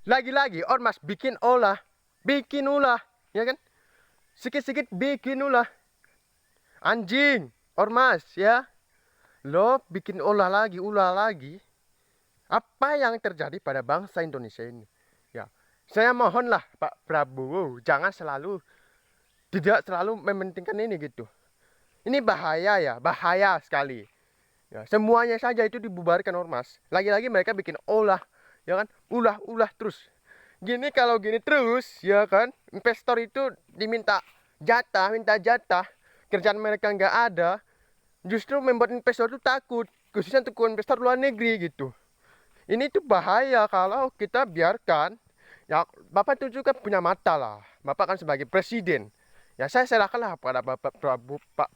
Lagi-lagi ormas bikin ulah, ya kan? Sikit-sikit bikin ulah. Anjing, ormas ya. Lo bikin ulah lagi. Apa yang terjadi pada bangsa Indonesia ini? Ya, saya mohonlah Pak Prabowo, jangan tidak selalu mementingkan ini gitu. Ini bahaya ya, bahaya sekali. Ya, semuanya saja itu dibubarkan ormas. Lagi-lagi mereka bikin olah, ya kan? Ulah terus. Kalau gini terus, ya kan? Investor itu minta jatah. Kerjaan mereka nggak ada. Justru membuat investor itu takut, khususnya untuk investor luar negeri gitu. Ini tuh bahaya kalau kita biarkan. Ya, Bapak itu juga punya mata lah. Bapak kan sebagai presiden. Ya, saya serahkanlah pada Pak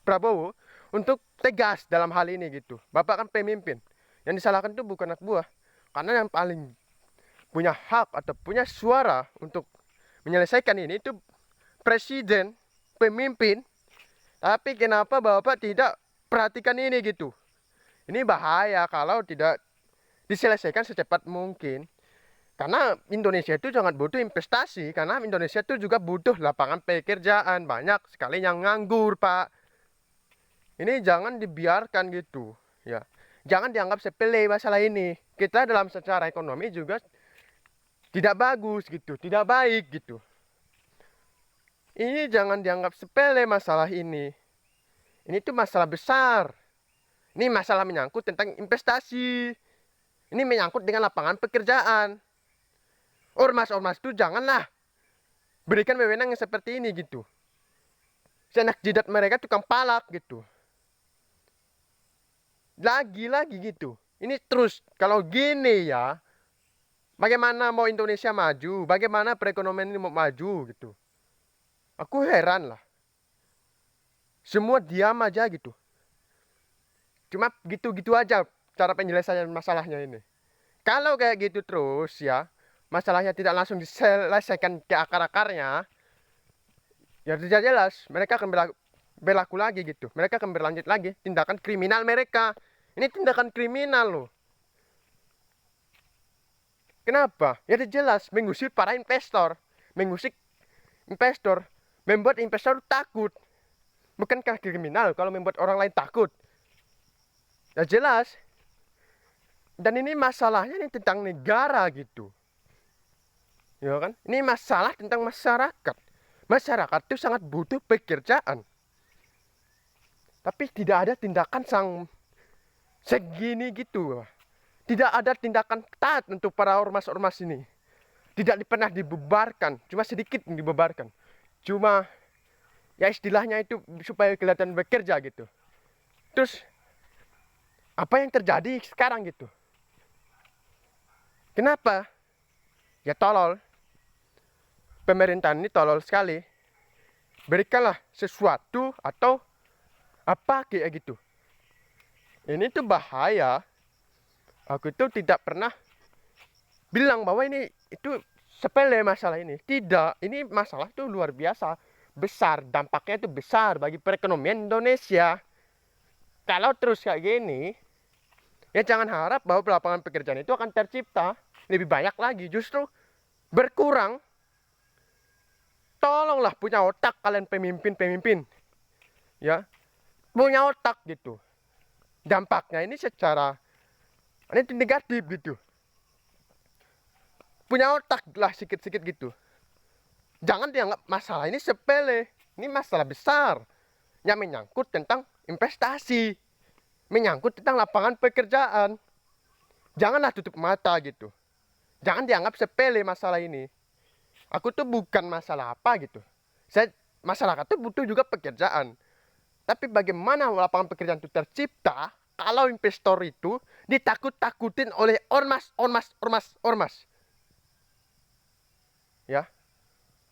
Prabowo untuk tegas dalam hal ini gitu. Bapak kan pemimpin. Yang disalahkan itu bukan anak buah. Karena yang paling punya hak atau punya suara untuk menyelesaikan ini itu presiden, pemimpin. Tapi kenapa Bapak tidak perhatikan ini gitu? Ini bahaya kalau tidak diselesaikan secepat mungkin. Karena Indonesia itu sangat butuh investasi. Karena Indonesia itu juga butuh lapangan pekerjaan. Banyak sekali yang nganggur, Pak. Ini jangan dibiarkan gitu. Ya, jangan dianggap sepele masalah ini. Kita dalam secara ekonomi juga tidak bagus gitu, tidak baik gitu. Ini jangan dianggap sepele masalah ini. Ini tuh masalah besar. Ini masalah menyangkut tentang investasi. Ini menyangkut dengan lapangan pekerjaan. Ormas-ormas itu janganlah berikan wewenang yang seperti ini gitu. Senak jidat mereka tukang palak gitu. Lagi-lagi gitu. Ini terus kalau gini ya, bagaimana mau Indonesia maju? Bagaimana perekonomian ini mau maju gitu? Aku heran lah. Semua diam aja gitu. Cuma gitu-gitu aja cara penyelesaian masalahnya ini. Kalau kayak gitu terus ya, masalahnya tidak langsung diselesaikan ke akar-akarnya, ya tidak jelas mereka akan berlaku lagi gitu. Mereka akan berlanjut lagi tindakan kriminal mereka. Ini tindakan kriminal loh. Kenapa? Ya tidak jelas mengusir para investor, mengusik investor, membuat investor takut. Bukankah kriminal kalau membuat orang lain takut? Ya jelas. Dan ini masalahnya ini tentang negara gitu. Ya kan? Ini masalah tentang masyarakat. Masyarakat itu sangat butuh pekerjaan. Tapi tidak ada tindakan segini gitu. Tidak ada tindakan ketat untuk para ormas-ormas ini. Tidak pernah dibubarkan, cuma sedikit yang dibubarkan. Cuma ya istilahnya itu supaya kelihatan bekerja gitu. Terus apa yang terjadi sekarang gitu? Kenapa? Ya tolol. Pemerintahan ini tolol sekali. Berikanlah sesuatu atau apa kayak gitu. Ini tuh bahaya. Aku itu tidak pernah bilang bahwa ini itu sepele masalah ini. Tidak, ini masalah itu luar biasa besar. Dampaknya itu besar bagi perekonomian Indonesia. Kalau terus kayak gini, ya jangan harap bahwa lapangan pekerjaan itu akan tercipta lebih banyak lagi. Justru berkurang. Tolonglah punya otak kalian pemimpin-pemimpin. Ya, punya otak gitu. Dampaknya ini ini negatif gitu. Punya otak lah sikit-sikit gitu. Jangan dianggap masalah ini sepele. Ini masalah besar yang menyangkut tentang investasi, menyangkut tentang lapangan pekerjaan. Janganlah tutup mata gitu. Jangan dianggap sepele masalah ini. Aku tuh bukan masalah apa gitu. Masyarakat tuh butuh juga pekerjaan. Tapi bagaimana lapangan pekerjaan itu tercipta kalau investor itu ditakut-takutin oleh ormas. Ya,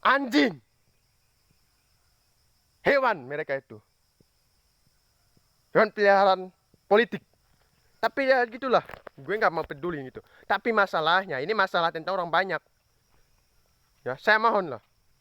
anjing, hewan mereka itu, hewan peliharaan politik. Tapi ya gitulah, gue nggak mau peduli gitu. Tapi masalahnya ini masalah tentang orang banyak. Ya, saya mohon lah.